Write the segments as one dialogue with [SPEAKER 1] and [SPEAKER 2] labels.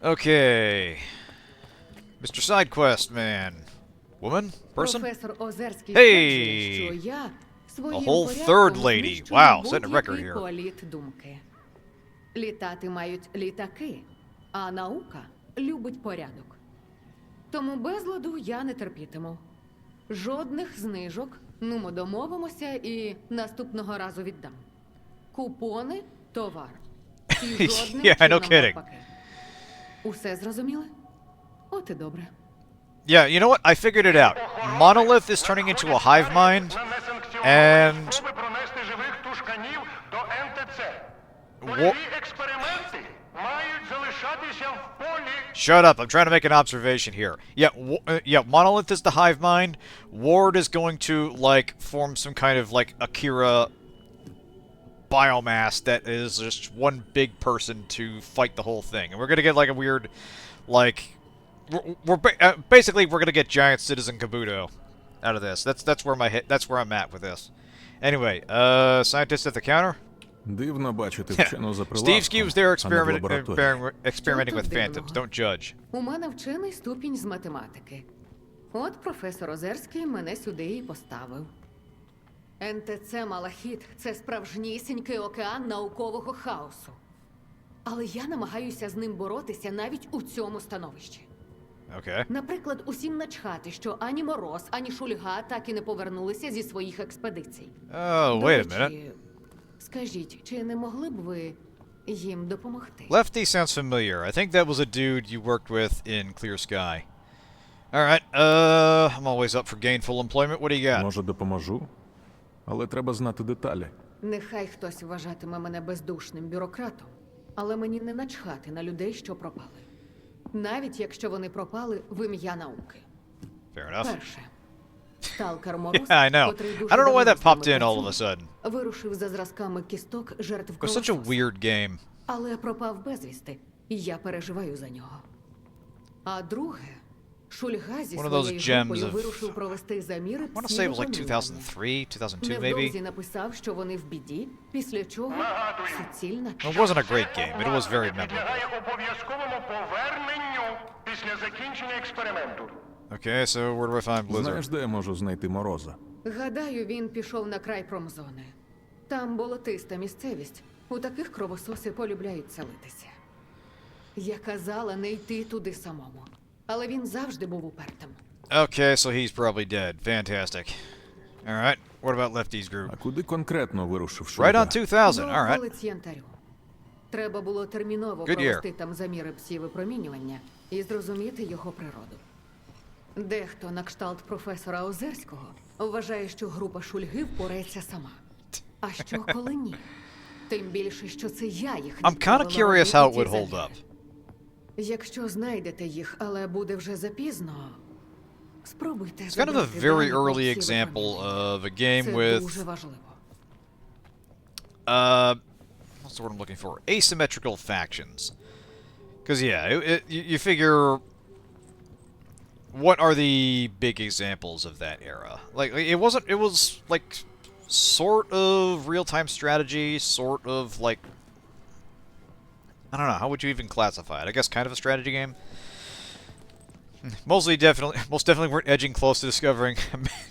[SPEAKER 1] Okay. Mr. Side Quest Man. Woman? Person?
[SPEAKER 2] Професор Озерський стверджує, що
[SPEAKER 1] Hey!
[SPEAKER 2] я
[SPEAKER 1] A
[SPEAKER 2] своїм
[SPEAKER 1] whole
[SPEAKER 2] порядком
[SPEAKER 1] third lady.
[SPEAKER 2] знищую
[SPEAKER 1] Wow, setting a record
[SPEAKER 2] будь-який
[SPEAKER 1] here.
[SPEAKER 2] політ думки. Літати мають літаки, а наука любить порядок. Тому безладу я не терпітиму. Жодних знижок, нумо домовимося і наступного разу віддам. Купони – товар. І жодним
[SPEAKER 1] Yeah, no
[SPEAKER 2] чином
[SPEAKER 1] kidding.
[SPEAKER 2] навпаки. Усе зрозуміли? От і добре.
[SPEAKER 1] Yeah, you know what? I figured it out. Monolith is turning into a hive mind, and...
[SPEAKER 3] пронести живих тушканів до НТЦ.
[SPEAKER 1] Wo-
[SPEAKER 3] Польові експерименти мають залишатися в полі.
[SPEAKER 1] Shut up, I'm trying to make an observation here. Yeah, Monolith is the hive mind. Ward is going to, like, form some kind of, like, Akira biomass that is just one big person to fight the whole thing. And we're gonna get, like, a weird, like... basically, we're gonna get giant Citizen Kabuto out of this. That's where I'm at with this. Anyway, scientists at the counter?
[SPEAKER 4] Дивно бачити вчену за
[SPEAKER 1] Steve
[SPEAKER 4] прилавком,
[SPEAKER 1] Skews there
[SPEAKER 4] а не в лабораторії.
[SPEAKER 1] experimenting with
[SPEAKER 2] Чого тут
[SPEAKER 1] phantoms.
[SPEAKER 2] дивного?
[SPEAKER 1] Don't judge.
[SPEAKER 2] У мене вчений ступінь з математики. От професор Озерський мене сюди і поставив. НТЦ Малахіт – це справжнісінький океан наукового хаосу. Але я намагаюся з ним боротися навіть у цьому становищі.
[SPEAKER 1] Okay.
[SPEAKER 2] Наприклад, усім начхати, що ані Мороз, ані Шульга так і не повернулися зі своїх експедицій.
[SPEAKER 1] Oh,
[SPEAKER 2] До
[SPEAKER 1] wait a
[SPEAKER 2] речі,
[SPEAKER 1] minute.
[SPEAKER 2] скажіть, чи не могли б ви їм допомогти?
[SPEAKER 1] Lefty sounds familiar. I think that was a dude you worked with in Clear Sky. Alright, I'm always up for gainful employment. What do you got?
[SPEAKER 4] Може, допоможу? Але треба знати деталі.
[SPEAKER 2] Нехай хтось вважатиме мене бездушним бюрократом, але мені не начхати на людей, що пропали. Навіть якщо вони пропали в ім'я науки.
[SPEAKER 1] Fair enough.
[SPEAKER 2] Перше. Сталкер Мороз,
[SPEAKER 1] Yeah, I know.
[SPEAKER 2] котрий дуже
[SPEAKER 1] I don't know why
[SPEAKER 2] давно
[SPEAKER 1] that
[SPEAKER 2] з нами
[SPEAKER 1] popped in all of a
[SPEAKER 2] працює,
[SPEAKER 1] sudden.
[SPEAKER 2] вирушив за зразками кісток жертв
[SPEAKER 1] It was such a
[SPEAKER 2] кровососу.
[SPEAKER 1] weird game.
[SPEAKER 2] Але пропав безвісти, і я переживаю за нього. А друге, Шульга зі
[SPEAKER 1] One of those
[SPEAKER 2] своєю
[SPEAKER 1] gems
[SPEAKER 2] групою
[SPEAKER 1] of-
[SPEAKER 2] вирушив провести заміри
[SPEAKER 1] I want to say it was like
[SPEAKER 2] псівдопромінювання.
[SPEAKER 1] 2003, 2002
[SPEAKER 2] Невдовзі
[SPEAKER 1] maybe?
[SPEAKER 2] написав, що вони в біді, після чого суцільна
[SPEAKER 1] Well, it wasn't a great game, but it was very memorable.
[SPEAKER 3] Підлягає обов'язковому поверненню після закінчення експерименту.
[SPEAKER 1] Okay, so where do I find Blizzard?
[SPEAKER 4] Знаєш, де я можу знайти Мороза?
[SPEAKER 2] Гадаю, він пішов на край промзони. Там болотиста місцевість. У таких кровососи полюбляють селитися. Я казала не йти туди самому. Але він завжди був упертим.
[SPEAKER 1] Okay, so he's probably dead. Fantastic. Alright, what about Lefty's group?
[SPEAKER 4] А куди конкретно вирушив Шульга?
[SPEAKER 1] Right on 2000,
[SPEAKER 2] До
[SPEAKER 1] alright.
[SPEAKER 2] вулиць Янтарю. Треба було терміново
[SPEAKER 1] Good year.
[SPEAKER 2] провести там заміри псівипромінювання і зрозуміти його природу. Дехто на кшталт професора Озерського вважає, що група Шульги впорається сама. А що коли ні? Тим більше, що це я їх
[SPEAKER 1] I'm kinda
[SPEAKER 2] відправила
[SPEAKER 1] curious how it
[SPEAKER 2] робити
[SPEAKER 1] would
[SPEAKER 2] ті
[SPEAKER 1] hold
[SPEAKER 2] заміри.
[SPEAKER 1] up.
[SPEAKER 2] Якщо знайдете їх, але буде вже запізно, спробуйте
[SPEAKER 1] It's kind of a
[SPEAKER 2] забрати
[SPEAKER 1] very
[SPEAKER 2] дані про
[SPEAKER 1] early
[SPEAKER 2] всі
[SPEAKER 1] example
[SPEAKER 2] випромінювання.
[SPEAKER 1] of a game
[SPEAKER 2] Це
[SPEAKER 1] with,
[SPEAKER 2] дуже важливо.
[SPEAKER 1] what's the word I'm looking for? Asymmetrical factions. Because, yeah, you figure, what are the big examples of that era? Like, it was, like, sort of real-time strategy, sort of, like, I don't know, how would you even classify it? I guess kind of a strategy game? Most definitely weren't edging close to discovering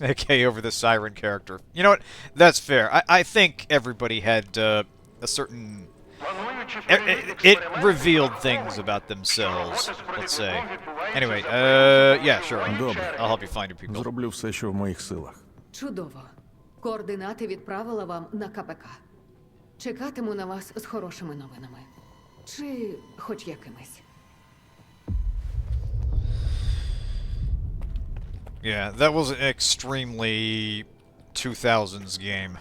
[SPEAKER 1] AK over the Siren character. You know what? That's fair. I think everybody had a certain...
[SPEAKER 3] Плануючи
[SPEAKER 1] It revealed things about themselves, let's say. Anyway, yeah, sure.
[SPEAKER 4] Добре.
[SPEAKER 1] I'll help you find your people.
[SPEAKER 4] Зроблю все, що в моїх силах.
[SPEAKER 2] Чудово. Координати відправила вам на КПК. Чекатиму на вас з хорошими новинами. Чи хоч якимись.
[SPEAKER 1] Yeah, that was an extremely 2000s game.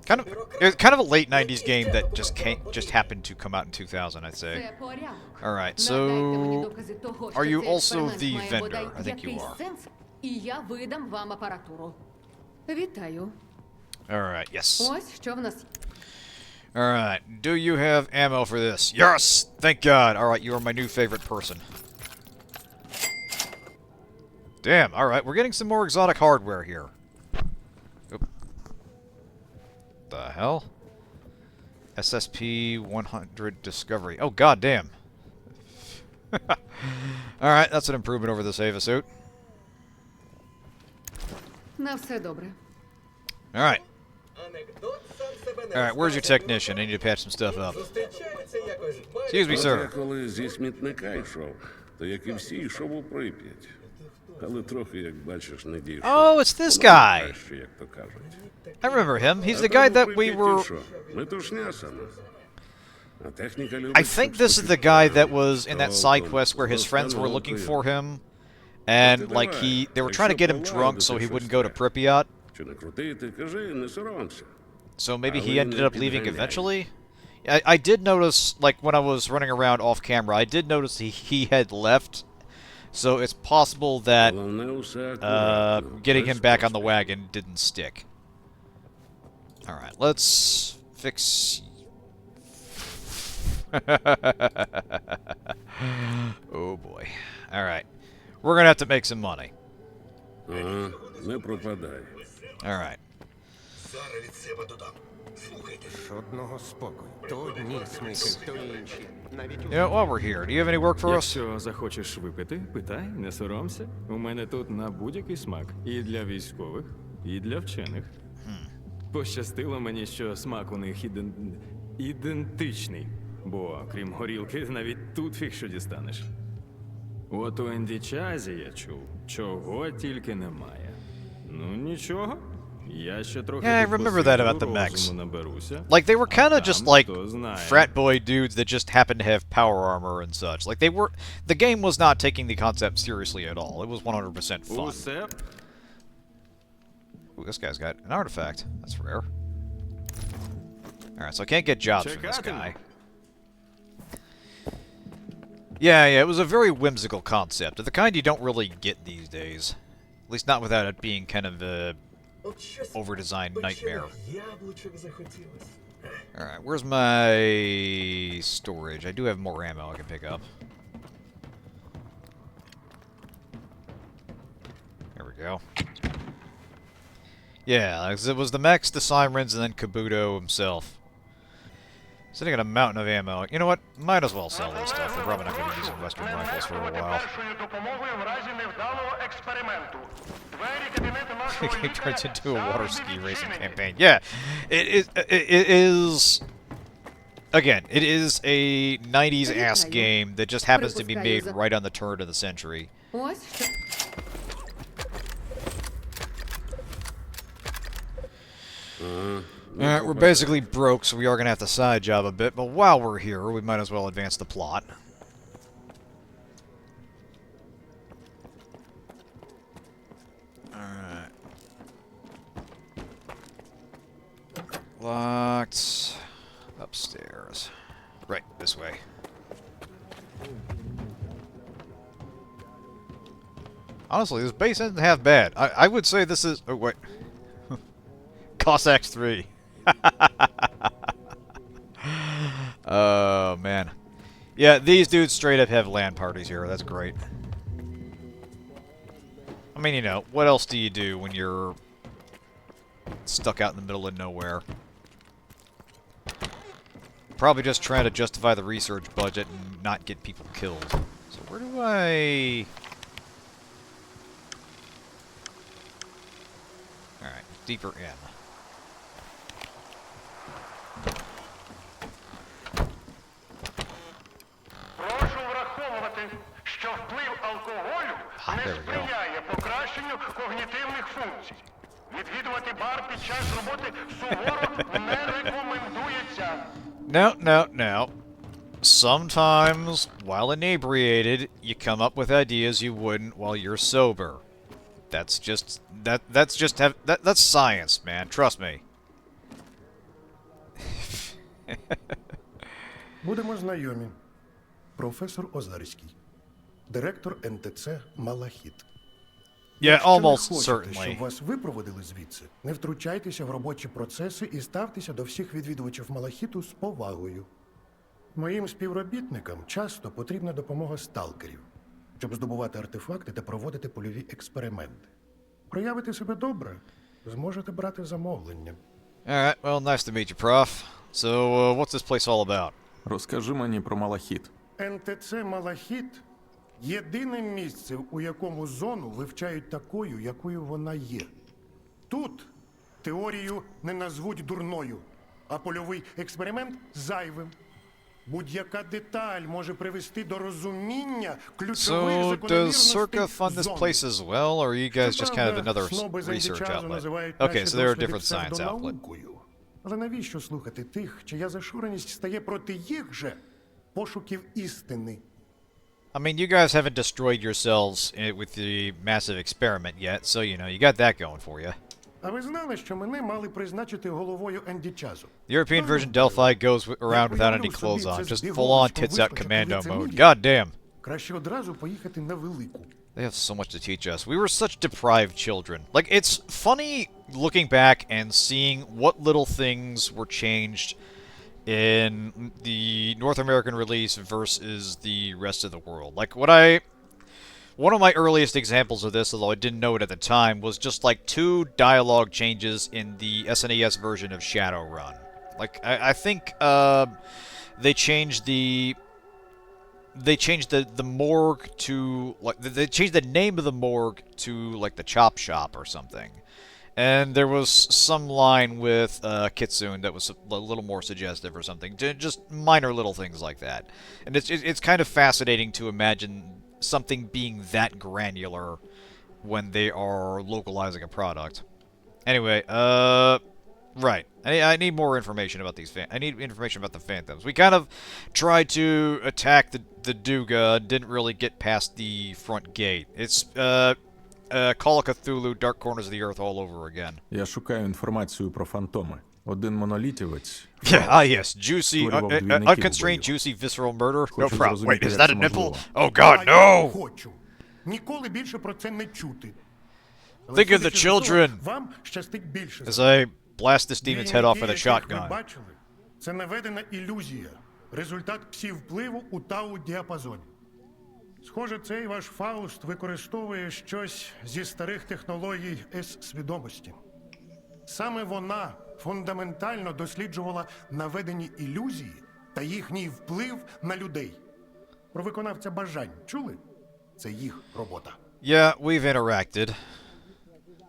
[SPEAKER 1] Kind of a late 90s game that just happened to come out in 2000, I'd say.
[SPEAKER 2] Це порядок.
[SPEAKER 1] Alright,
[SPEAKER 2] Надайте мені
[SPEAKER 1] so...
[SPEAKER 2] докази того,
[SPEAKER 1] are
[SPEAKER 2] що
[SPEAKER 1] you
[SPEAKER 2] цей
[SPEAKER 1] also
[SPEAKER 2] експеримент
[SPEAKER 1] the
[SPEAKER 2] має
[SPEAKER 1] vendor?
[SPEAKER 2] бодай
[SPEAKER 1] I think you
[SPEAKER 2] якийсь
[SPEAKER 1] are.
[SPEAKER 2] сенс, і я видам вам апаратуру. Вітаю.
[SPEAKER 1] Alright, yes.
[SPEAKER 2] Ось що в нас.
[SPEAKER 1] Alright, do you have ammo for this? Yes! Thank God! Alright, you are my new favorite person. Damn, alright, we're getting some more exotic hardware here. Oop. The hell? SSP-100 Discovery. Oh, goddamn. Alright, that's an improvement over the Sava suit.
[SPEAKER 2] На все добре.
[SPEAKER 1] Alright. Alright, where's your technician? I need to patch some stuff up. Excuse me,
[SPEAKER 5] Я
[SPEAKER 1] sir.
[SPEAKER 5] коли зі смітника йшов, то як і всі йшов у Прип'ять. Але трохи, як бачиш, не дійшов.
[SPEAKER 1] Oh, it's this
[SPEAKER 5] Воно
[SPEAKER 1] guy.
[SPEAKER 5] краще, як то кажуть.
[SPEAKER 1] I remember him. He's the
[SPEAKER 5] А
[SPEAKER 1] guy
[SPEAKER 5] там
[SPEAKER 1] that
[SPEAKER 5] у
[SPEAKER 1] we
[SPEAKER 5] Прип'яті
[SPEAKER 1] were...
[SPEAKER 5] що? Метушня сама. А техніка
[SPEAKER 1] I
[SPEAKER 5] любить,
[SPEAKER 1] think
[SPEAKER 5] щоб
[SPEAKER 1] this is the guy that
[SPEAKER 5] спочатку
[SPEAKER 1] was in that side quest where his friends were looking for him. And, like, they were trying to get him drunk so he wouldn't go to Pripyat.
[SPEAKER 5] Чи не крутити, кажи, не соромся.
[SPEAKER 1] So maybe he ended up leaving eventually? I did notice, like, when I was running around off camera, I did notice he had left. So it's possible that
[SPEAKER 5] Головне усе акуратно,
[SPEAKER 1] getting him
[SPEAKER 5] без
[SPEAKER 1] back on the
[SPEAKER 5] поспіху.
[SPEAKER 1] wagon didn't stick. Alright, let's fix... Oh boy. Alright. We're gonna have to make some money.
[SPEAKER 5] Ага, не пропадай.
[SPEAKER 1] Alright.
[SPEAKER 6] Одного спокою. То одні смики, то інші. Навіть
[SPEAKER 1] You know, while we're here, do you have any work for us?
[SPEAKER 7] Якщо захочеш випити, питай, не соромся. У мене тут на будь-який смак. І для військових, і для вчених. Пощастило мені, що смак у них ідентичний. Бо, крім горілки, навіть тут фіг що дістанеш. От у Ендічазі я чув, чого тільки немає. Ну, нічого. Я ще трохи
[SPEAKER 1] Yeah, I
[SPEAKER 7] тут
[SPEAKER 1] remember that
[SPEAKER 7] посиджу,
[SPEAKER 1] about the mechs.
[SPEAKER 7] розуму наберуся.
[SPEAKER 1] Like, they were kind of
[SPEAKER 7] А
[SPEAKER 1] just
[SPEAKER 7] там,
[SPEAKER 1] like
[SPEAKER 7] хто знає.
[SPEAKER 1] frat boy dudes that just happened to have power armor and such. Like, they were... The game was not taking the concept seriously at all. It was 100% fun.
[SPEAKER 7] Усе
[SPEAKER 1] Ooh, this guy's got an artifact. That's rare. Alright, so I can't get jobs from this guy. Yeah, it was a very whimsical concept. The kind you don't really get these days. At least not without it being kind of a over-designed nightmare. Alright, where's my storage? I do have more ammo I can pick up. There we go. Yeah, it was the mechs, the sirens, and then Kabuto himself. Sitting on a mountain of ammo. You know what? Might as well sell this stuff. We're probably not going to be using Western rifles for a while.
[SPEAKER 3] першою допомогою в разі невдалого експерименту. Двері кабінету нашого
[SPEAKER 1] It turns
[SPEAKER 3] лікаря
[SPEAKER 1] into a water
[SPEAKER 3] завжди
[SPEAKER 1] ski racing
[SPEAKER 3] відчинені.
[SPEAKER 1] campaign. Yeah, it is. Again, it is a 90s ass game that just happens to be made right on the turn of the century.
[SPEAKER 2] Ось що.
[SPEAKER 1] Alright, we're basically broke, so we are going to have to side job a bit, but while we're here, we might as well advance the plot. Alright. Locked. Upstairs. Right, this way. Honestly, this base isn't half bad. I would say this is... Oh, wait. Cossacks 3. Oh, man. Yeah, these dudes straight up have LAN parties here. That's great. I mean, you know, what else do you do when you're stuck out in the middle of nowhere? Probably just trying to justify the research budget and not get people killed. So where do I... Alright, deeper in.
[SPEAKER 3] Прошу враховувати, що вплив алкоголю не
[SPEAKER 1] there we go.
[SPEAKER 3] сприяє покращенню когнітивних функцій. Відвідувати бар під час роботи суворо не рекомендується.
[SPEAKER 1] No. Sometimes, while inebriated, you come up with ideas you wouldn't while you're sober. That's science, man. Trust me.
[SPEAKER 8] Будемо знайомі. Професор Озерський. Директор НТЦ «Малахіт».
[SPEAKER 1] Yeah,
[SPEAKER 8] Якщо
[SPEAKER 1] almost
[SPEAKER 8] не хочете,
[SPEAKER 1] certainly.
[SPEAKER 8] щоб вас випроводили звідси, не втручайтеся в робочі процеси і ставтеся до всіх відвідувачів Малахіту з повагою. Моїм співробітникам часто потрібна допомога сталкерів, щоб здобувати артефакти та проводити польові експерименти. Проявите себе добре, зможете брати замовлення.
[SPEAKER 1] Alright, well, nice to meet you, Prof. So, what's this place all about?
[SPEAKER 4] Розкажи мені про Малахіт.
[SPEAKER 8] НТЦ Малахіт єдине місце, у якому зону вивчають такою, якою вона є. Тут теорію не назвуть дурною, а польовий експеримент зайвим. Будь-яка деталь може привести до розуміння ключових
[SPEAKER 1] So, does
[SPEAKER 8] закономірностей
[SPEAKER 1] S.T.A.L.K.E.R fund this
[SPEAKER 8] зони.
[SPEAKER 1] place as well, or are you guys just kind of
[SPEAKER 8] Щоправда,
[SPEAKER 1] another
[SPEAKER 8] сноби з
[SPEAKER 1] research
[SPEAKER 8] античазу
[SPEAKER 1] outlet?
[SPEAKER 8] називають
[SPEAKER 1] Okay,
[SPEAKER 8] наші
[SPEAKER 1] so they're a
[SPEAKER 8] досліди
[SPEAKER 1] different science outlet.
[SPEAKER 8] псевдонаукою. Але навіщо слухати тих, чия зашуреність стає проти їх же пошуків істини?
[SPEAKER 1] I mean, you guys haven't destroyed yourselves with the massive experiment yet, so, you know, you got that going for you.
[SPEAKER 8] А ви знали, що мене мали призначити головою античазу?
[SPEAKER 1] The European version Delphi goes around without any clothes on, just full-on tits-out commando mode. God damn.
[SPEAKER 8] Краще одразу поїхати на велику.
[SPEAKER 1] They have so much to teach us. We were such deprived children. Like, it's funny looking back and seeing what little things were changed in the North American release versus the rest of the world. Like, one of my earliest examples of this, although I didn't know it at the time, was just like 2 dialogue changes in the SNES version of Shadowrun. Like, I think they changed the morgue to, like, they changed the name of the morgue to, like, the Chop Shop or something. And there was some line with Kitsune that was a little more suggestive or something. Just minor little things like that. And it's kind of fascinating to imagine something being that granular when they are localizing a product. Anyway, right. I need more information about these I need information about the Phantoms. We kind of tried to attack the Duga, didn't really get past the front gate. It's Call of Cthulhu, Dark Corners of the Earth all over again.
[SPEAKER 4] Я шукаю інформацію про фантоми. Один монолітівець
[SPEAKER 1] Yeah, yes, juicy,
[SPEAKER 4] створював двійників
[SPEAKER 1] unconstrained,
[SPEAKER 4] у бою.
[SPEAKER 1] juicy, visceral murder. No
[SPEAKER 4] Хочу
[SPEAKER 1] problem.
[SPEAKER 4] зрозуміти,
[SPEAKER 1] Wait, is
[SPEAKER 4] як
[SPEAKER 1] that
[SPEAKER 4] це
[SPEAKER 1] a nipple?
[SPEAKER 4] можливо.
[SPEAKER 1] Oh god,
[SPEAKER 8] А я
[SPEAKER 1] no!
[SPEAKER 8] хочу. Ніколи більше про це не чути. Але
[SPEAKER 1] Think of the
[SPEAKER 8] судячи з того,
[SPEAKER 1] children.
[SPEAKER 8] Вам щастить більше.
[SPEAKER 1] As I blast this demon's head off with a
[SPEAKER 8] Двійники, яких ви
[SPEAKER 1] shotgun.
[SPEAKER 8] бачили, це наведена ілюзія. Результат псі-впливу у тау-діапазоні. Схоже, цей ваш Фауст використовує щось зі старих технологій С-свідомості. Саме вона фундаментально досліджувала наведені ілюзії та їхній вплив на людей. Про виконавця бажань чули? Це їх робота.
[SPEAKER 1] Yeah, we've interacted.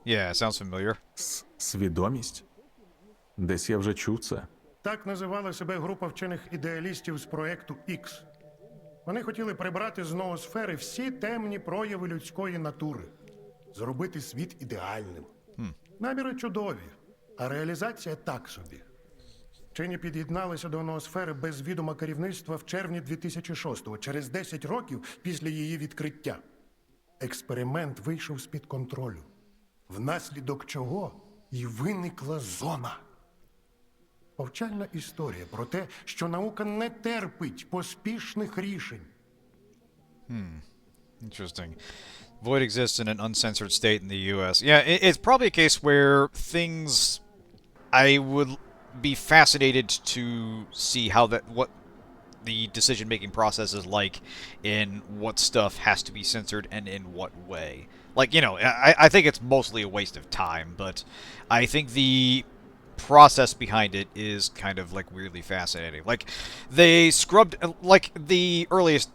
[SPEAKER 1] Yeah, sounds familiar.
[SPEAKER 4] Свідомість? Десь я вже чув це.
[SPEAKER 8] Так називала себе група вчених ідеалістів з проекту X. Вони хотіли прибрати з ноосфери всі темні прояви людської натури, зробити світ ідеальним. Наміри чудові, а реалізація так собі. Вчені під'єдналися до ноосфери без відома керівництва в червні 2006-го, через 10 років після її відкриття. Експеримент вийшов з-під контролю, внаслідок чого і виникла зона. Повчальна історія про те, що наука не терпить поспішних рішень.
[SPEAKER 1] Interesting. Void exists in an uncensored state in the U.S. Yeah, it's probably a case where things I would be fascinated to see what the decision-making process is like in what stuff has to be censored and in what way. Like, you know, I think it's mostly a waste of time, but I think the process behind it is kind of, like, weirdly fascinating. Like, they scrubbed, like, the earliest,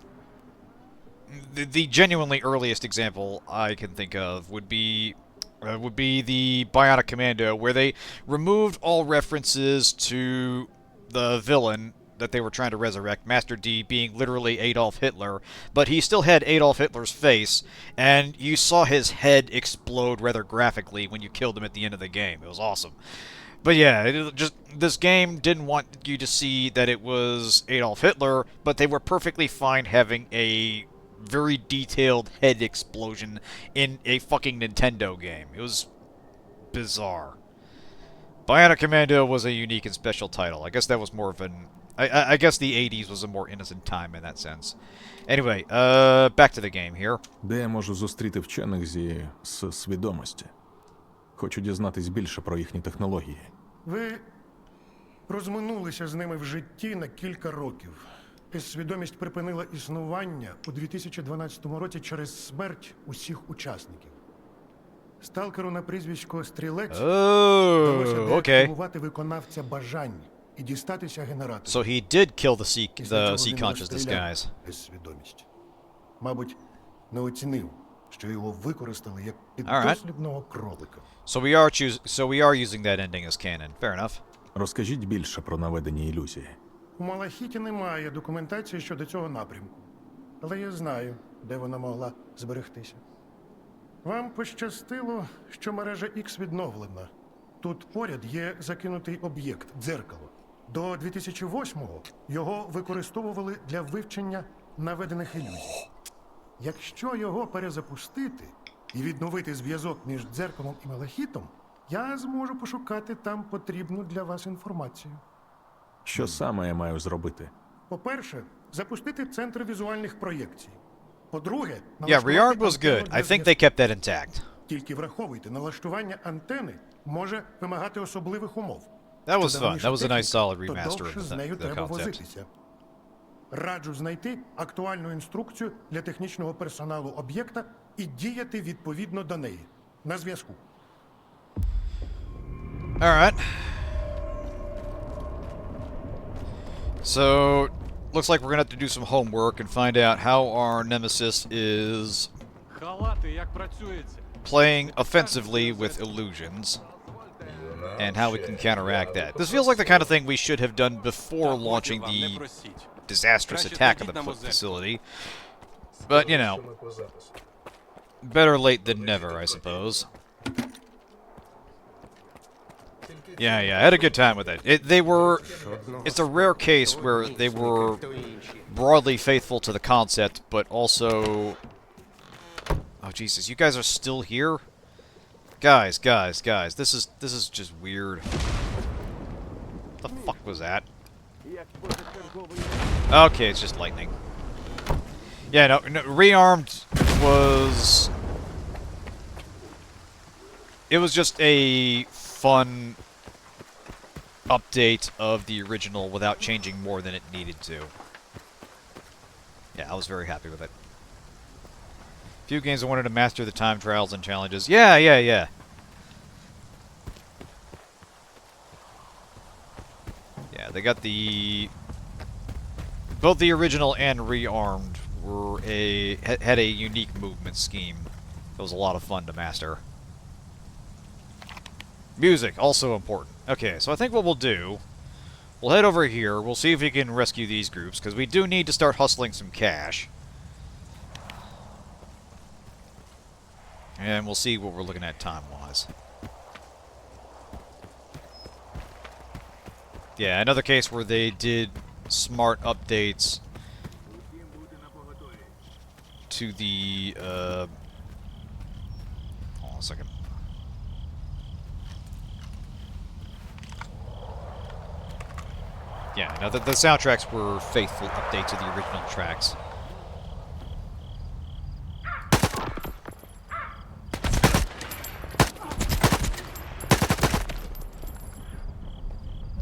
[SPEAKER 1] the genuinely earliest example I can think of would be the Bionic Commando, where they removed all references to the villain that they were trying to resurrect, Master D being literally Adolf Hitler, but he still had Adolf Hitler's face, and you saw his head explode rather graphically when you killed him at the end of the game. It was awesome. But yeah, this game didn't want you to see that it was Adolf Hitler, but they were perfectly fine having a very detailed head explosion in a fucking Nintendo game. It was bizarre. Bionic Commando was a unique and special title. I guess that was more of an... I guess the 80s was a more innocent time in that sense. Anyway, back to the game here.
[SPEAKER 4] Де я можу зустріти вчених зі свідомості? Хочу дізнатись більше про їхні технології.
[SPEAKER 8] Ви розминулися з ними в житті на кілька років. Свідомість припинила існування у 2012 році через смерть усіх учасників. Сталкеру на прізвисько Стрілець вдалося
[SPEAKER 1] Oh, okay.
[SPEAKER 8] деактивувати виконавця бажань, і дістатися генератора.
[SPEAKER 1] So he did kill the
[SPEAKER 8] Після чого він
[SPEAKER 1] sea-conscious
[SPEAKER 8] розстріляв
[SPEAKER 1] disguise.
[SPEAKER 8] без свідомості. Мабуть, не оцінив, що його використали як
[SPEAKER 1] Alright.
[SPEAKER 8] піддослідного кролика.
[SPEAKER 1] So we are using that ending as canon. Fair enough.
[SPEAKER 4] Розкажіть більше про наведені ілюзії.
[SPEAKER 8] У Малахіті немає документації щодо цього напрямку. Але я знаю, де вона могла зберегтися. Вам пощастило, що мережа X відновлена. Тут поряд є закинутий об'єкт – дзеркало. До 2008-го його використовували для вивчення наведених ілюзій. Якщо його перезапустити і відновити зв'язок між дзеркалом і Малахітом, я зможу пошукати там потрібну для вас інформацію.
[SPEAKER 4] Що саме я маю зробити?
[SPEAKER 8] По-перше, запустити центр візуальних проєкцій. По-друге,
[SPEAKER 1] Yeah,
[SPEAKER 8] налаштувати
[SPEAKER 1] rearmed was
[SPEAKER 8] антенну
[SPEAKER 1] good.
[SPEAKER 8] для
[SPEAKER 1] I think
[SPEAKER 8] зв'язку.
[SPEAKER 1] they kept that intact.
[SPEAKER 8] Тільки враховуйте, налаштування антени може вимагати особливих умов.
[SPEAKER 1] That was
[SPEAKER 8] Що
[SPEAKER 1] fun.
[SPEAKER 8] давніша
[SPEAKER 1] That was a nice
[SPEAKER 8] техніка,
[SPEAKER 1] solid
[SPEAKER 8] то
[SPEAKER 1] remaster
[SPEAKER 8] довше
[SPEAKER 1] of
[SPEAKER 8] з нею
[SPEAKER 1] the
[SPEAKER 8] треба
[SPEAKER 1] concept.
[SPEAKER 8] возитися. Раджу знайти актуальну інструкцію для технічного персоналу об'єкта і діяти відповідно до неї. На зв'язку.
[SPEAKER 1] Alright. So, looks like we're gonna have to do some homework and find out how our nemesis is
[SPEAKER 9] Халати, як працюється?
[SPEAKER 1] playing offensively with illusions, and how we can counteract that. This feels like the kind of thing we should have done before launching
[SPEAKER 9] Вам не
[SPEAKER 1] the
[SPEAKER 9] просіть.
[SPEAKER 1] disastrous
[SPEAKER 9] Краще
[SPEAKER 1] attack on
[SPEAKER 9] зайдіть
[SPEAKER 1] the
[SPEAKER 9] на музей.
[SPEAKER 1] facility. But, you know, better late than never, I suppose. Yeah, I had a good time with it. It's a rare case where they were broadly faithful to the concept, but also... Oh, Jesus, you guys are still here? Guys, this is just weird. What the fuck was that? Okay, it's just lightning. Yeah, no, rearmed was... It was just a fun update of the original without changing more than it needed to. Yeah, I was very happy with it. Few games I wanted to master the time trials and challenges. Yeah. Yeah, they got the... Both the original and rearmed were had a unique movement scheme. It was a lot of fun to master. Music, also important. Okay, so I think what we'll do... We'll head over here, we'll see if we can rescue these groups, because we do need to start hustling some cash. And we'll see what we're looking at time-wise. Yeah, another case where they did smart updates to the, hold on a second. Yeah, no, the soundtracks were faithful updates to the original tracks.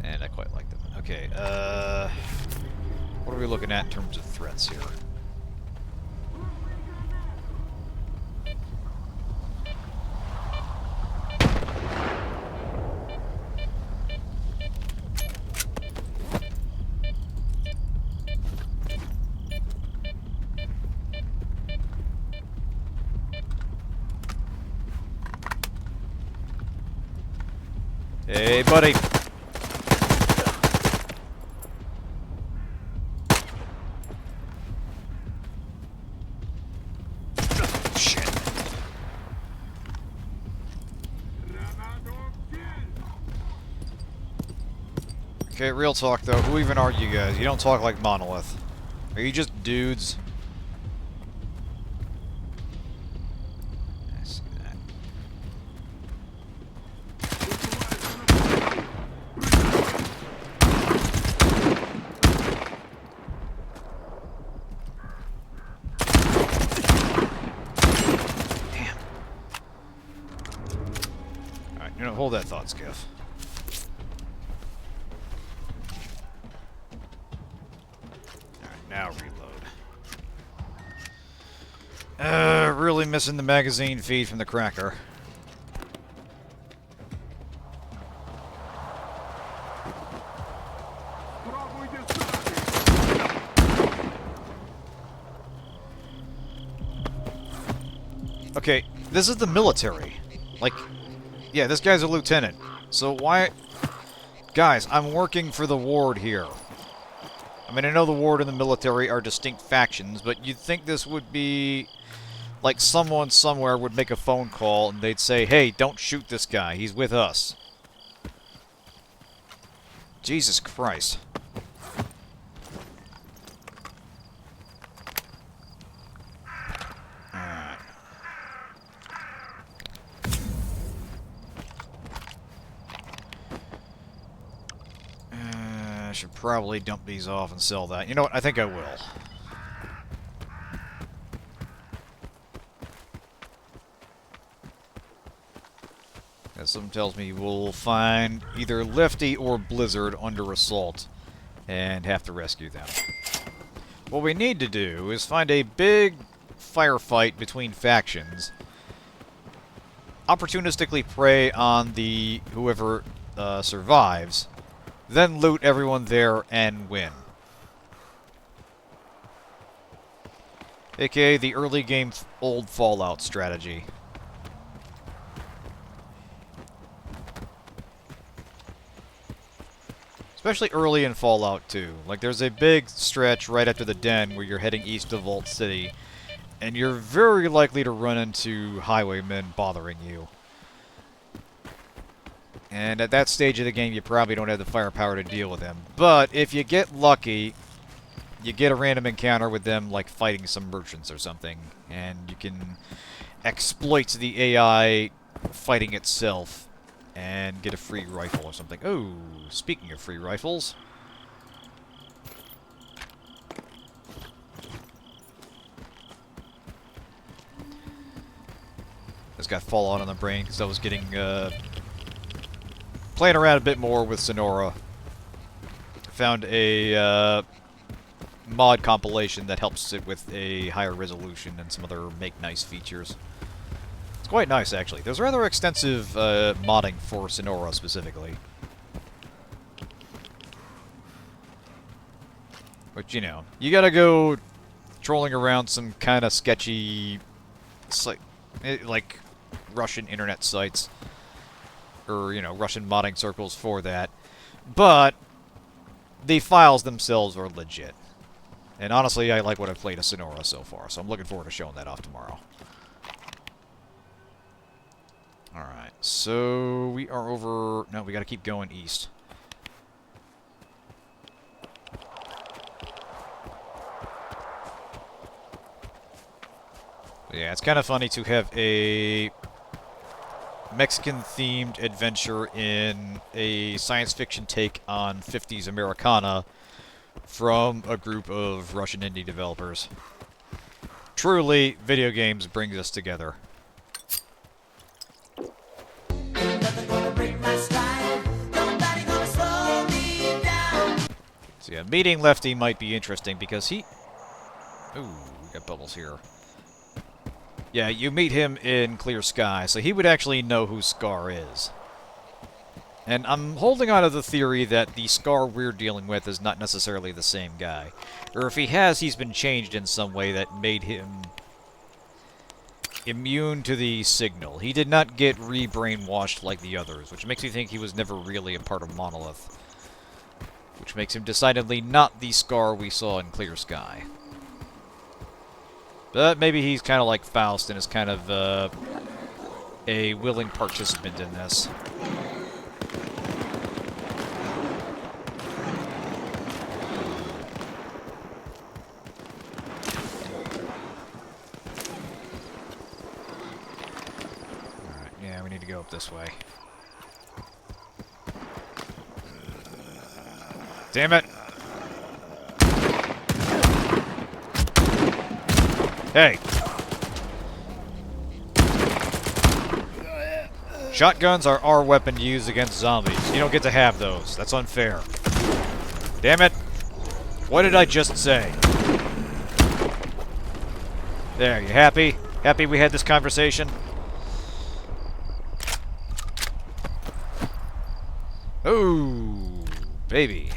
[SPEAKER 1] And I quite like them. Okay, what are we looking at in terms of threats here? Hey, buddy. Shit. Okay, real talk though. Who even are you guys? You don't talk like Monolith. Are you just dudes? I see that. Damn. Alright, you know, hold that thought, Skiff. Alright, now reload. Really missing the magazine feed from the cracker. Okay, this is the military. Like, yeah, this guy's a lieutenant. So why... Guys, I'm working for the ward here. I mean, I know the ward and the military are distinct factions, but you'd think this would be... Like, someone somewhere would make a phone call and they'd say, hey, don't shoot this guy, he's with us. Jesus Christ. Alright. I should probably dump these off and sell that. You know what? I think I will. As something tells me we'll find either Lefty or Blizzard under assault and have to rescue them. What we need to do is find a big firefight between factions, opportunistically prey on the whoever survives, then loot everyone there and win. AKA the early game old Fallout strategy. Especially early in Fallout 2. Like, there's a big stretch right after the den where you're heading east to Vault City, and you're very likely to run into highwaymen bothering you. And at that stage of the game, you probably don't have the firepower to deal with them. But if you get lucky, you get a random encounter with them, like fighting some merchants or something, and you can exploit the AI fighting itself and get a free rifle or something. Oh, speaking of free rifles. Just got Fallout on the brain because I was getting, playing around a bit more with Sonora. Found a, mod compilation that helps it with a higher resolution and some other make nice features. It's quite nice, actually. There's rather extensive modding for Sonora, specifically. But, you know, you gotta go trolling around some kind of sketchy, like, Russian internet sites. Or, you know, Russian modding circles for that. But the files themselves are legit. And honestly, I like what I've played of Sonora so far, so I'm looking forward to showing that off tomorrow. Alright, so we are over... No, we gotta keep going east. Yeah, it's kind of funny to have a Mexican-themed adventure in a science fiction take on 50s Americana from a group of Russian indie developers. Truly, video games bring us together. So yeah, meeting Lefty might be interesting because he... Ooh, we got bubbles here. Yeah, you meet him in Clear Sky, so he would actually know who S.T.A.L.K.E.R is. And I'm holding on to the theory that the S.T.A.L.K.E.R we're dealing with is not necessarily the same guy. Or if he has, he's been changed in some way that made him immune to the signal. He did not get re-brainwashed like the others, which makes me think he was never really a part of Monolith. Which makes him decidedly not the S.T.A.L.K.E.R we saw in Clear Sky. But maybe he's kind of like Faust and is kind of a willing participant in this. Alright, yeah, we need to go up this way. Damn it! Hey! Shotguns are our weapon to use against zombies. You don't get to have those. That's unfair. Damn it! What did I just say? There, you happy? Happy we had this conversation? Ooh, baby.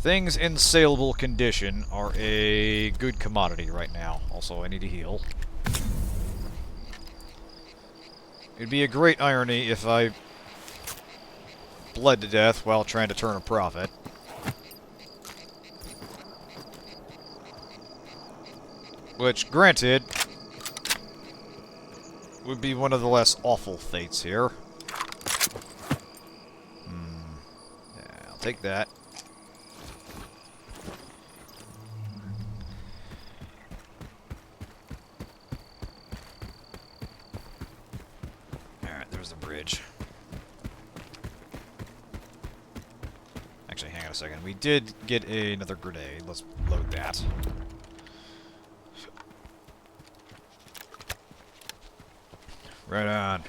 [SPEAKER 1] Things in saleable condition are a good commodity right now. Also, I need to heal. It'd be a great irony if I bled to death while trying to turn a profit. Which, granted, would be one of the less awful fates here. Yeah, I'll take that. Alright, there's the bridge. Actually, hang on a second. We did get another grenade. Let's load that. Right on.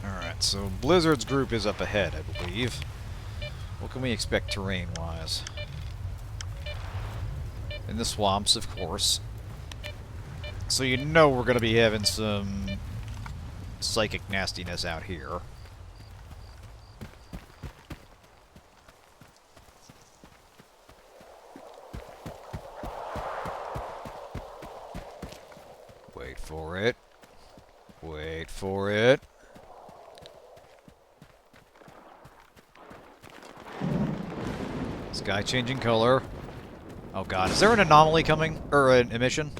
[SPEAKER 1] Alright, so Blizzard's group is up ahead, I believe. What can we expect terrain-wise? In the swamps, of course. So you know we're going to be having some psychic nastiness out here. Wait for it. Wait for it. Sky changing color. Oh god, is there an anomaly coming? Or an emission?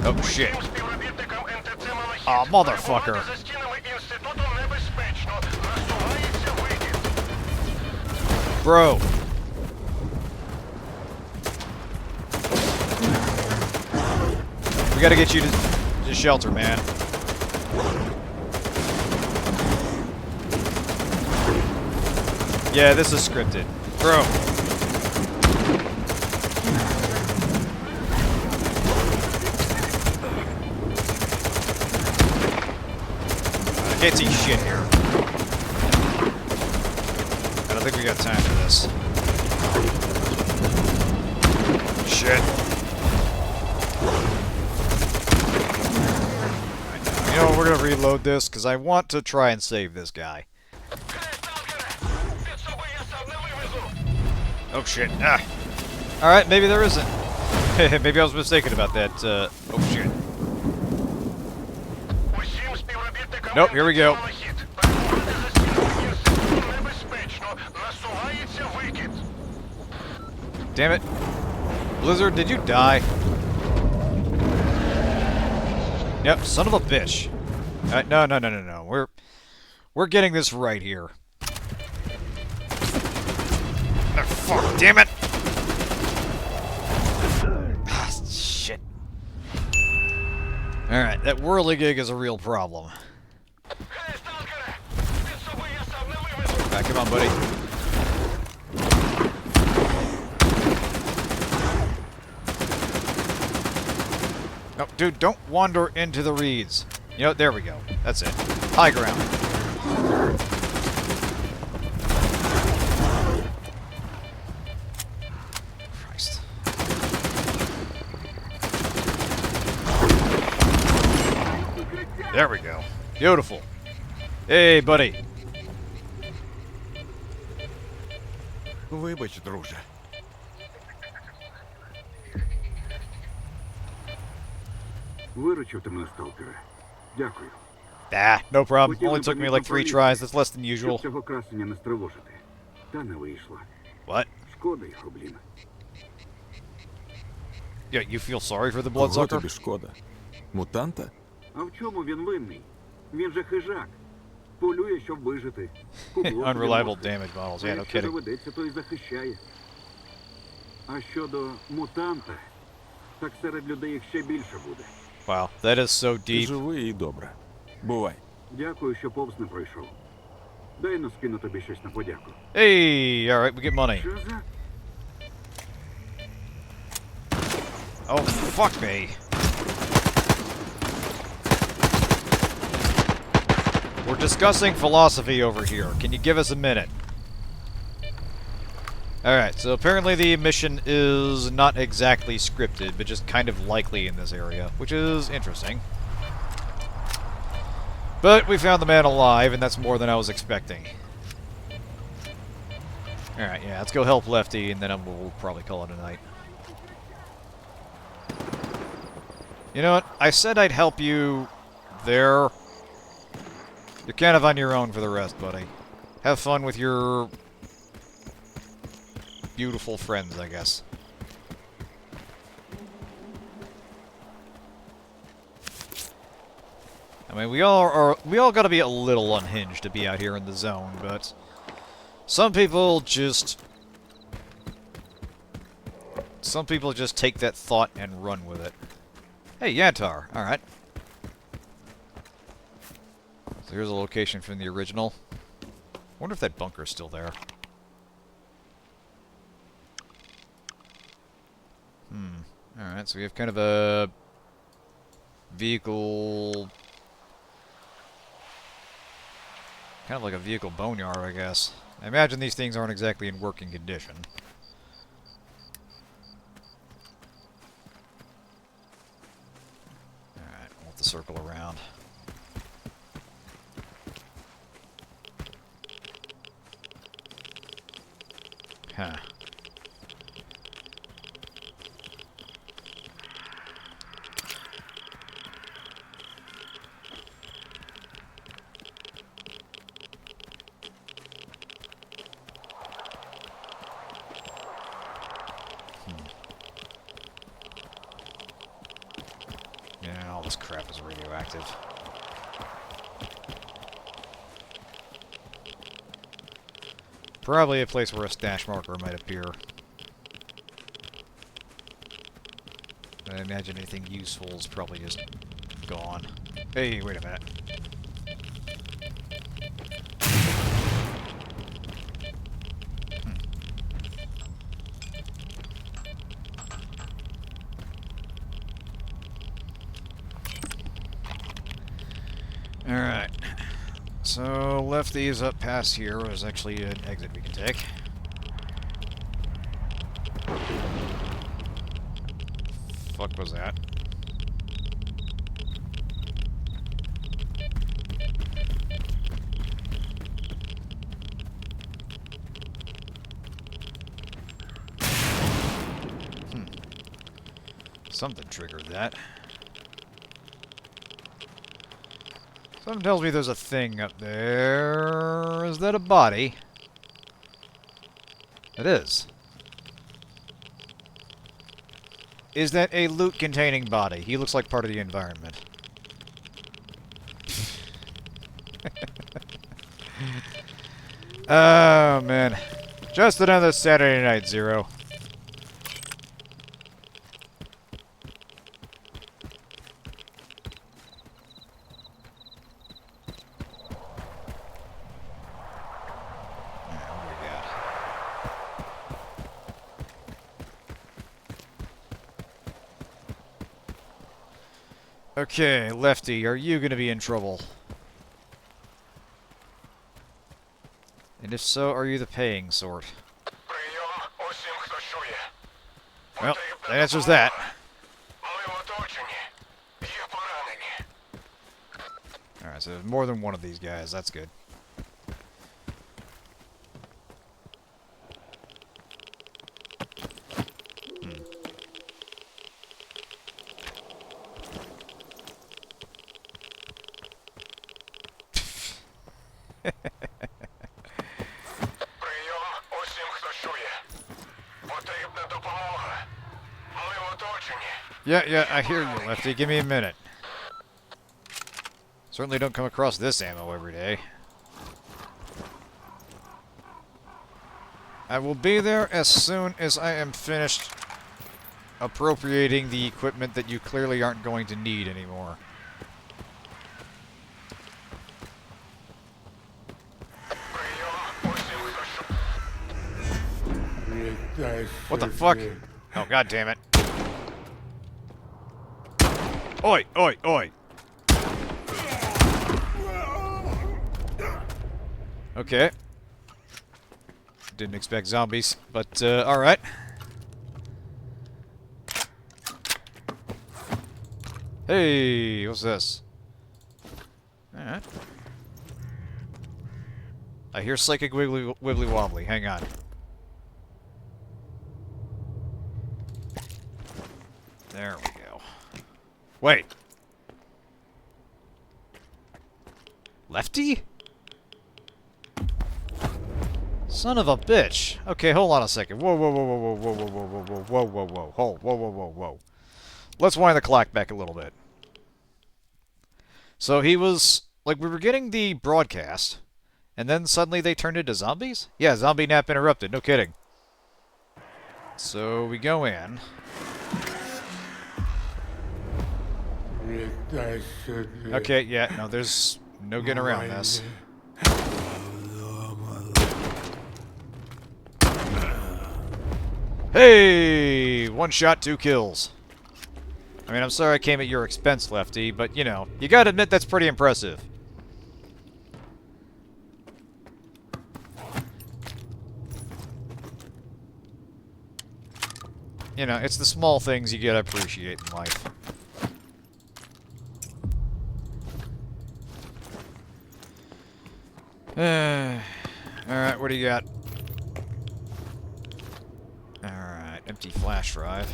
[SPEAKER 1] Oh shit. Oh, motherfucker. Bro. We gotta get you to shelter, man. Yeah, this is scripted. Bro. I can't see shit here. I don't think we got time for this. Shit. You know what, we're gonna reload this, because I want to try and save this guy. Oh shit. Ah. Alright, maybe there isn't. Maybe I was mistaken about that. Oh shit. Nope, here we go. Damn it. Blizzard, did you die? Yep, son of a bitch. No. We're getting this right here. Oh, fuck, damn it! Ah, shit. Alright, that whirligig is a real problem. Alright, come on, buddy. No, dude, don't wander into the reeds. You know, there we go. That's it. High ground. Christ. There we go. Beautiful. Hey, buddy.
[SPEAKER 6] Вибач, друже.
[SPEAKER 10] Виручив ти мене, сталкере. Дякую.
[SPEAKER 1] Ah, no problem. Only took me like 3 tries. That's less than usual.
[SPEAKER 10] Щоб цього красення не стривожити. Та не вийшло.
[SPEAKER 1] What?
[SPEAKER 10] Шкода його, блін.
[SPEAKER 1] Yeah, you feel sorry for the
[SPEAKER 4] Кого
[SPEAKER 1] bloodsucker?
[SPEAKER 4] тобі шкода? Мутанта?
[SPEAKER 10] А в чому він винний? Він же хижак. Полює, щоб вижити.
[SPEAKER 1] Unreliable damage models. Yeah, no
[SPEAKER 10] Якщо
[SPEAKER 1] kidding.
[SPEAKER 10] доведеться, то й захищає. А щодо мутанта, так серед людей їх ще більше буде.
[SPEAKER 1] Wow, that is so
[SPEAKER 4] Ти
[SPEAKER 1] deep.
[SPEAKER 4] живий і добре. Бувай.
[SPEAKER 10] Дякую, що повз не пройшов. Дай но скину тобі щось на подяку.
[SPEAKER 1] Hey, alright, we get money.
[SPEAKER 10] Що за?
[SPEAKER 1] Oh, fuck me. We're discussing philosophy over here. Can you give us a minute? Alright, so apparently the mission is not exactly scripted, but just kind of likely in this area, which is interesting. But we found the man alive, and that's more than I was expecting. Alright, yeah, let's go help Lefty, and then we'll probably call it a night. You know what? I said I'd help you there. You're kind of on your own for the rest, buddy. Have fun with your beautiful friends, I guess. I mean, we all gotta be a little unhinged to be out here in the zone, but some people just take that thought and run with it. Hey, Yantar. Alright. So here's a location from the original. Wonder if that bunker's still there. Alright, so we have kind of a vehicle... kind of like a vehicle boneyard, I guess. I imagine these things aren't exactly in working condition. Alright, we'll have to circle around. Huh. Yeah, all this crap is radioactive. Probably a place where a stash marker might appear. I imagine anything useful is probably just gone. Hey, wait a minute. Alright. So, lefties up past here was actually an exit we can take. Fuck was that? Something triggered that. Something tells me there's a thing up there. Is that a body? It is. Is that a loot-containing body? He looks like part of the environment. Oh, man. Just another Saturday night, Zero. Okay, Lefty, are you gonna be in trouble? And if so, are you the paying sort? Well, that answers that. Alright, so there's more than one of these guys, that's good. Yeah, I hear you, Lefty. Give me a minute. Certainly don't come across this ammo every day. I will be there as soon as I am finished appropriating the equipment that you clearly aren't going to need anymore. What the fuck? Oh, god damn it. Oi, oi, oi. Okay. didn't expect zombies, but, alright. Hey, what's this? Alright. I hear psychic wibbly wobbly. Hang on. There we go. Wait. Lefty? Son of a bitch. Okay, hold on a second. Whoa, whoa, whoa, whoa, whoa, whoa, whoa, whoa, whoa, whoa, whoa, whoa, whoa, whoa, whoa, whoa, whoa. Let's wind the clock back a little bit. So he was... Like, we were getting the broadcast, and then suddenly they turned into zombies? Yeah, zombie nap interrupted. No kidding. So we go in. Okay, yeah, no, there's no getting around this. Hey! 1 shot, 2 kills. I mean, I'm sorry I came at your expense, Lefty, but, you know, you gotta admit that's pretty impressive. You know, it's the small things you gotta appreciate in life. Alright, what do you got? Alright, empty flash drive.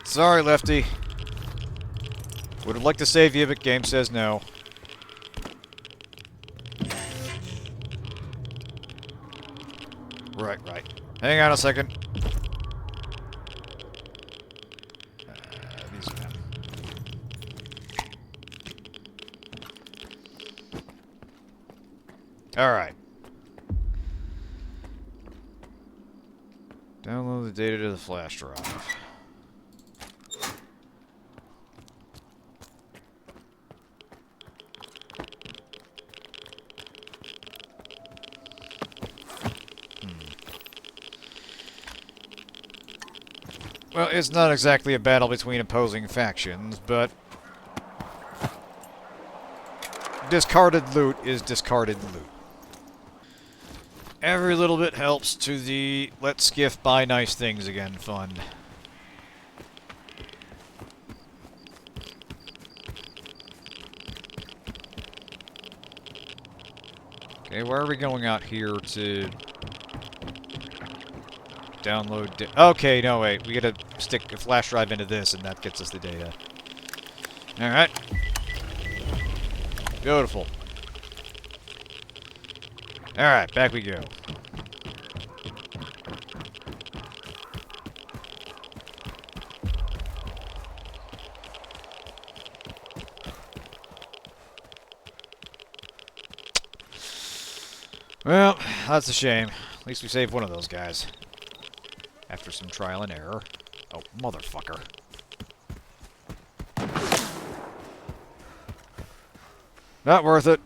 [SPEAKER 1] Sorry, Lefty. Would have liked to save you, but game says no. Right, right. Hang on a second. These men. Alright. Download the data to the flash drive. Well, it's not exactly a battle between opposing factions, but discarded loot is discarded loot. Every little bit helps to the let's skiff buy nice things again fund. Okay, where are we going out here to download? Okay, no, wait. We gotta stick a flash drive into this, and that gets us the data. Alright. Beautiful. Alright, back we go. Well, that's a shame. At least we saved one of those guys. After some trial and error. Oh, motherfucker. Not worth it.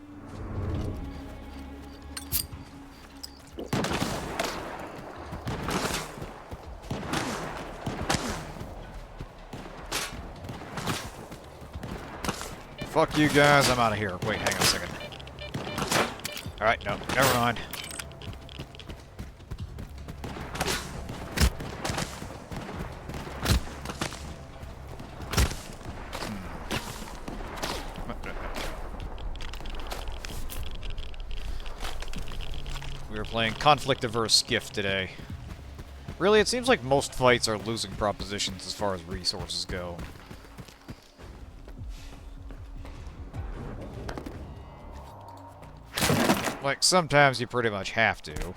[SPEAKER 1] Fuck you guys, I'm out of here. Wait, hang on a second. Alright, no, never mind. We were playing conflict-averse skiff today. Really, it seems like most fights are losing propositions as far as resources go. Like, sometimes you pretty much have to.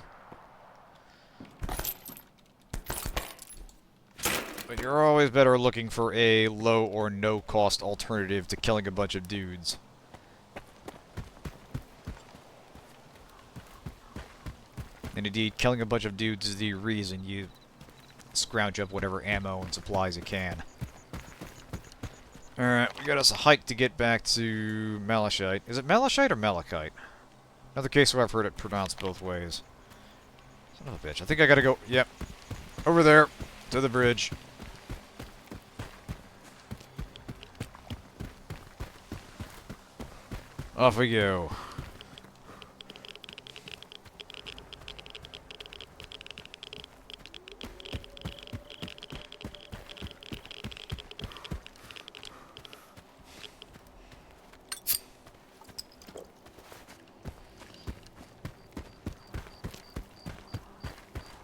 [SPEAKER 1] But you're always better looking for a low or no-cost alternative to killing a bunch of dudes. And indeed, killing a bunch of dudes is the reason you scrounge up whatever ammo and supplies you can. Alright, we got us a hike to get back to Malachite. Is it Malachite or Malachite? Another case where I've heard it pronounced both ways. Son of a bitch. I think I gotta go... Yep. Over there. To the bridge. Off we go.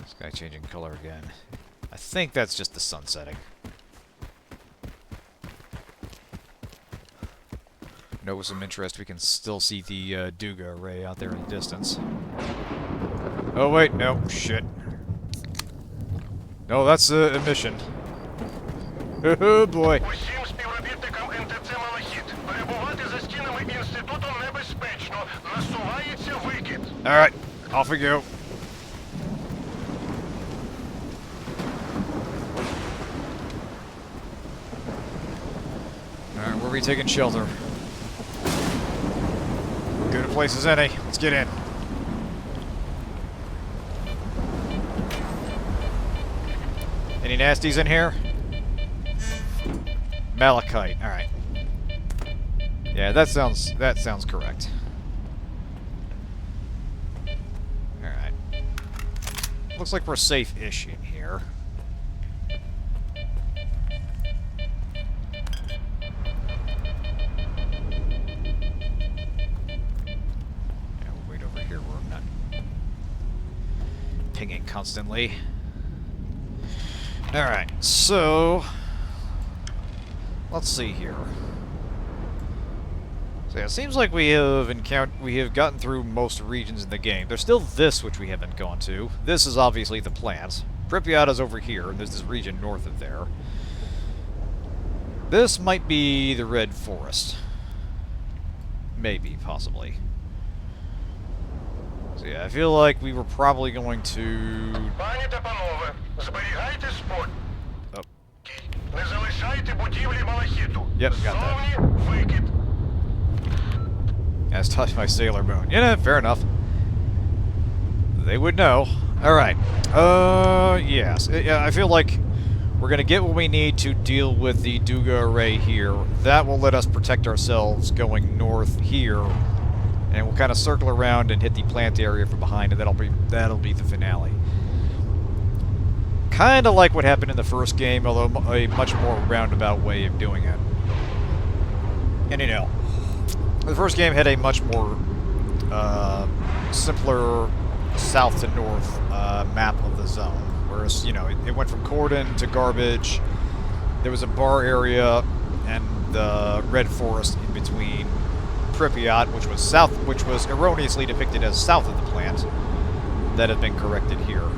[SPEAKER 1] Sky changing color again. I think that's just the sun setting. Note with some interest, we can still see the Duga array out there in the distance. Oh wait, no, shit. No, that's emission. Oh boy.
[SPEAKER 3] Усім співробітникам НТЦ «Малахіт». Перебувати за стінами інституту небезпечно. Насувається викид.
[SPEAKER 1] Alright, off we go. Alright, where are we taking shelter? Good a place as any. Let's get in. Any nasties in here? Malachite. All right. Yeah, that sounds correct. All right. Looks like we're safe-ish in here. Pinging constantly. Alright, so let's see here. So yeah, it seems like we have gotten through most regions in the game. There's still this which we haven't gone to. This is obviously the plant. Pripyat is over here, and there's this region north of there. This might be the Red Forest. Maybe, possibly. So yeah, I feel like we were probably going to...
[SPEAKER 3] Пані та панове, зберігайте спокій.
[SPEAKER 1] Oh.
[SPEAKER 3] Не залишайте будівлі Малахіту.
[SPEAKER 1] Yep, got that.
[SPEAKER 3] Зовні викид.
[SPEAKER 1] As taught by Sailor Moon. Yeah, fair enough. They would know. Alright. Yes. I feel like we're going to get what we need to deal with the Duga array here. That will let us protect ourselves going north here. And we'll kind of circle around and hit the plant area from behind, and that'll be the finale. Kind of like what happened in the first game, although a much more roundabout way of doing it. And you know, the first game had a much more simpler south to north map of the zone, whereas you know it went from cordon to garbage. There was a bar area and the red forest in between. Pripyat, which was erroneously depicted as south of the plant, that had been corrected here.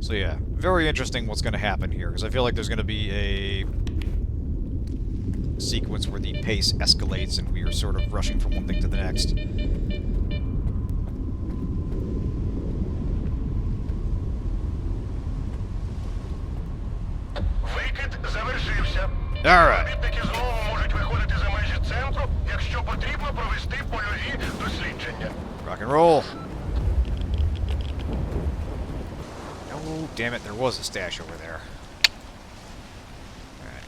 [SPEAKER 1] So yeah, very interesting what's going to happen here, because I feel like there's going to be a sequence where the pace escalates and we are sort of rushing from one thing to the next.
[SPEAKER 3] Викид завершився.
[SPEAKER 1] Alright.
[SPEAKER 3] Знову можуть виходити за межі центру, якщо потрібно провести польові дослідження.
[SPEAKER 1] Rock and roll. Oh, damn it, there was a stash over there. Alright.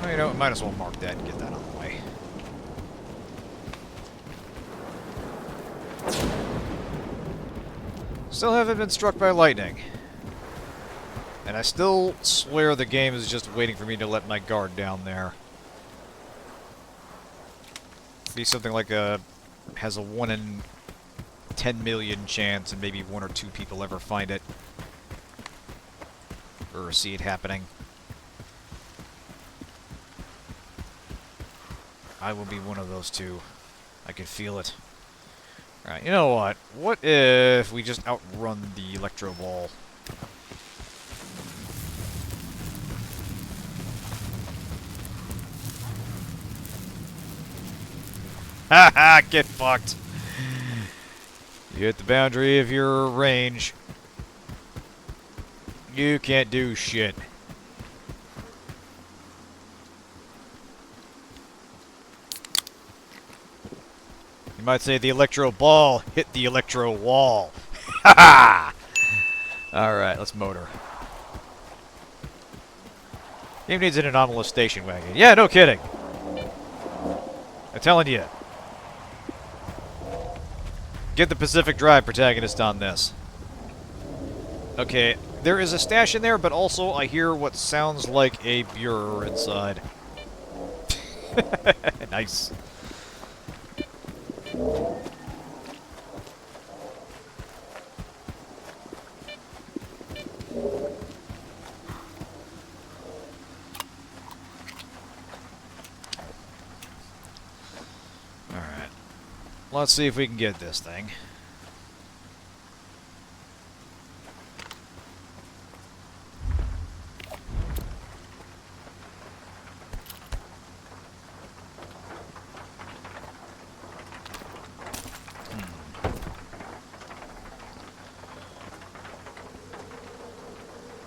[SPEAKER 1] Well, you know, might as well mark that and get that on the way. Still haven't been struck by lightning. And I still swear the game is just waiting for me to let my guard down there. Be something like has a 1 in 10 million chance, and maybe 1 or 2 people ever find it. Or see it happening. I will be one of those 2. I can feel it. Alright, you know what? What if we just outrun the electro ball? Haha, get fucked. You hit the boundary of your range. You can't do shit. You might say the electro ball hit the electro wall. Haha! Alright, let's motor. Game needs an anomalous station wagon. Yeah, no kidding. I'm telling you. Get the Pacific Drive protagonist on this. Okay, there is a stash in there, but also I hear what sounds like a bureau inside. Nice. Alright. Let's see if we can get this thing.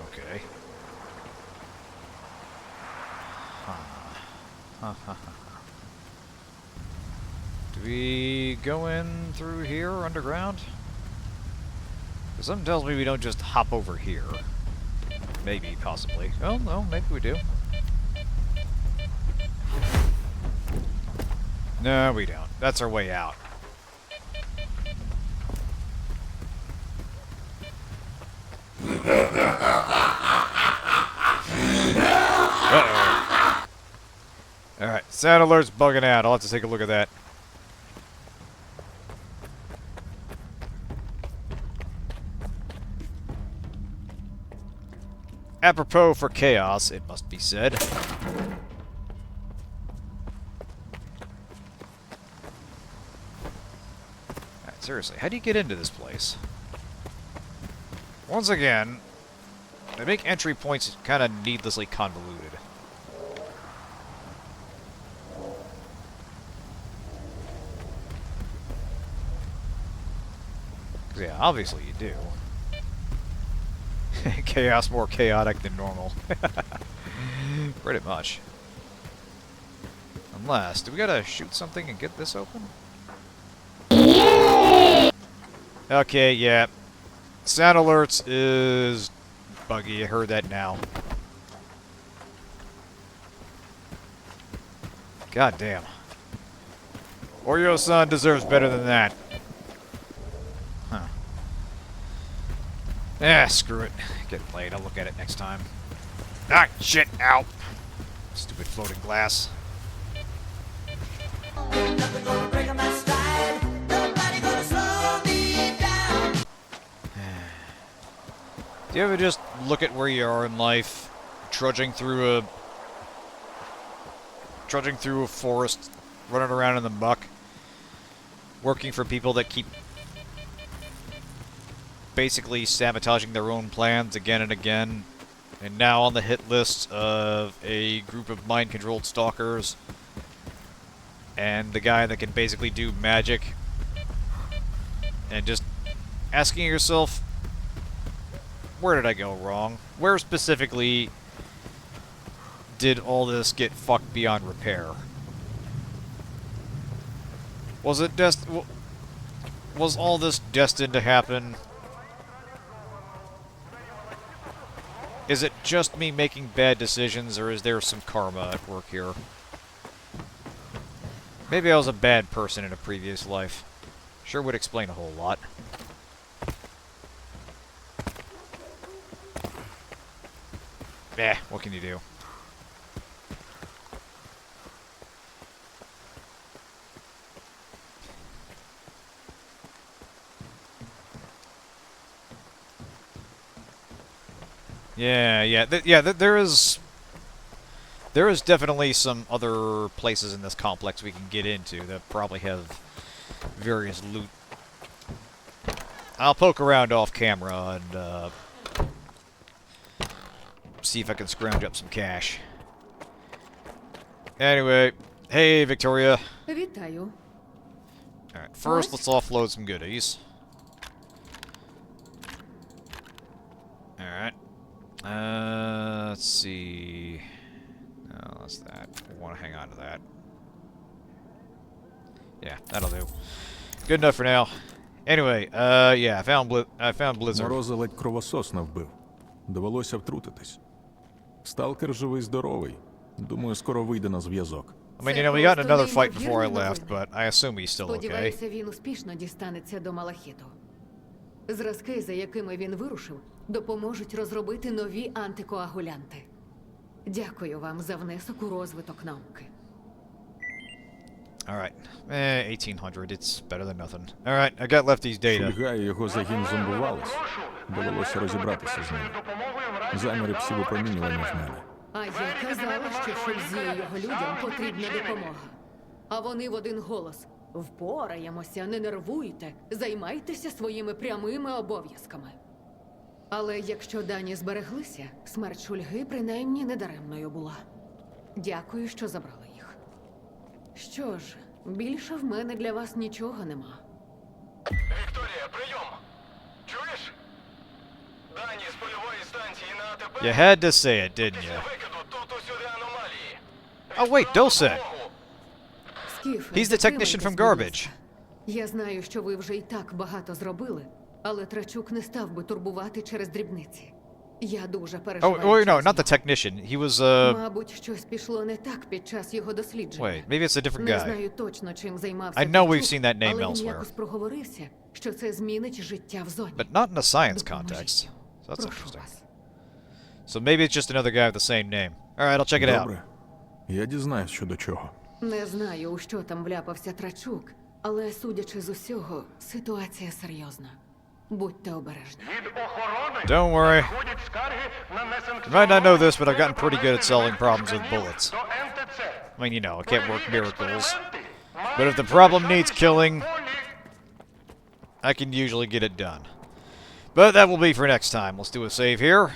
[SPEAKER 1] Okay. Do we go in through here underground? 'Cause something tells me we don't just hop over here. Maybe, possibly. Oh, no, maybe we do. No, we don't. That's our way out. Uh-oh. Alright, sound alert's bugging out. I'll have to take a look at that. Apropos for chaos, it must be said. Alright, seriously, how do you get into this place? Once again, they make entry points kind of needlessly convoluted. Yeah, obviously you do. Chaos more chaotic than normal. Pretty much. Unless, do we gotta shoot something and get this open? Okay, yeah. Sound alerts is buggy. I heard that now. God damn. Oreo-san deserves better than that. Huh. Eh, screw it. Getting late. I'll look at it next time. Ah, shit! Ow! Stupid floating glass. Do you ever just look at where you are in life, trudging through a forest, running around in the muck, working for people that keep basically sabotaging their own plans again and again, and now on the hit list of a group of mind-controlled stalkers, and the guy that can basically do magic, and just asking yourself, where did I go wrong? Where specifically did all this get fucked beyond repair? Was all this destined to happen? Is it just me making bad decisions, or is there some karma at work here? Maybe I was a bad person in a previous life. Sure would explain a whole lot. Eh, what can you do? There is definitely some other places in this complex we can get into that probably have various loot. I'll poke around off camera and see if I can scrounge up some cash. Anyway, hey Victoria.
[SPEAKER 2] Вітаю.
[SPEAKER 1] Alright, first let's offload some goodies. Alright. Let's see. No, that's that. I want to hang on to that. Yeah, that'll do. Good enough for now. Anyway, yeah, I found Blizzard.
[SPEAKER 4] Мороза ледь кровосос не вбив. Довелося втрутитись. Сталкер живий-здоровий. Думаю, скоро вийде на зв'язок.
[SPEAKER 1] I mean, you know, we got in another fight before I left, but I assume he's still okay.
[SPEAKER 2] Сподіваюся, він успішно дістанеться до Малахіту. Зразки, за якими він вирушив, допоможуть розробити нові антикоагулянти. Дякую вам за внесок у розвиток науки.
[SPEAKER 1] Alright. 1800, it's better than nothing. Alright, I got Lefty's data.
[SPEAKER 4] Шульга і його загін зомбувались. Довелося розібратися з ними. Заміри псівопромінювання в мене.
[SPEAKER 2] А я казала, що Шульзі і його людям потрібна допомога. А вони в один голос: впораємося, не нервуйте, займайтеся своїми прямими обов'язками. Але якщо дані збереглися, смерть Шульги принаймні недаремною була. Дякую, що забрали їх. Що ж, більше в мене для вас нічого нема.
[SPEAKER 3] Вікторія, прийом! Чуєш? Дані з польової станції на АТП...
[SPEAKER 1] You had to say it, didn't you?
[SPEAKER 3] Викиду тут усюди аномалії.
[SPEAKER 1] Oh wait, Dulce!
[SPEAKER 2] Скіф,
[SPEAKER 1] He's the technician from Garbage.
[SPEAKER 2] Я знаю, що ви вже і так багато зробили, але Трачук не став би турбувати через дрібниці. Я дуже переживаю.
[SPEAKER 1] Oh, wait, no,
[SPEAKER 2] через
[SPEAKER 1] not the
[SPEAKER 2] нього.
[SPEAKER 1] technician. He was,
[SPEAKER 2] Мабуть, щось пішло не так під час його дослідження.
[SPEAKER 1] Wait, maybe it's a different
[SPEAKER 2] Не
[SPEAKER 1] guy.
[SPEAKER 2] знаю точно, чим займався
[SPEAKER 1] I know we've
[SPEAKER 2] Трачук,
[SPEAKER 1] seen that name
[SPEAKER 2] але він
[SPEAKER 1] elsewhere.
[SPEAKER 2] якось проговорився, що це змінить життя в зоні.
[SPEAKER 1] But not in a science
[SPEAKER 2] Допоможіть.
[SPEAKER 1] context. So that's
[SPEAKER 2] Прошу
[SPEAKER 1] interesting.
[SPEAKER 2] вас.
[SPEAKER 1] So maybe it's just another guy with the same name. Alright, I'll check it out.
[SPEAKER 4] Добре. Я дізнаюсь, що до чого.
[SPEAKER 2] Не знаю, у що там вляпався Трачук, але, судячи з усього, ситуація серйозна. Будьте обережні.
[SPEAKER 3] Від охорони
[SPEAKER 1] Don't worry.
[SPEAKER 3] ходять скарги на несанкціоновані...
[SPEAKER 1] You might not know this, but I've gotten pretty good at solving problems with bullets.
[SPEAKER 3] До НТЦ.
[SPEAKER 1] I mean, you know, I can't work
[SPEAKER 3] Твої
[SPEAKER 1] miracles.
[SPEAKER 3] експерименти
[SPEAKER 1] But if the
[SPEAKER 3] мають
[SPEAKER 1] problem needs
[SPEAKER 3] залишатися
[SPEAKER 1] killing,
[SPEAKER 3] в полі.
[SPEAKER 1] I can usually get it done. But that will be for next time. Let's do a save here.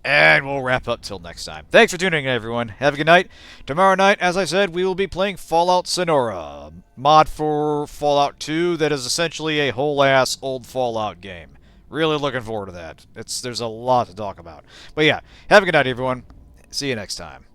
[SPEAKER 1] And we'll wrap up till next time. Thanks for tuning in, everyone. Have a good night. Tomorrow night, as I said, we will be playing Fallout Sonora, a mod for Fallout 2 that is essentially a whole-ass old Fallout game. Really looking forward to that. There's a lot to talk about. But yeah, have a good night, everyone. See you next time.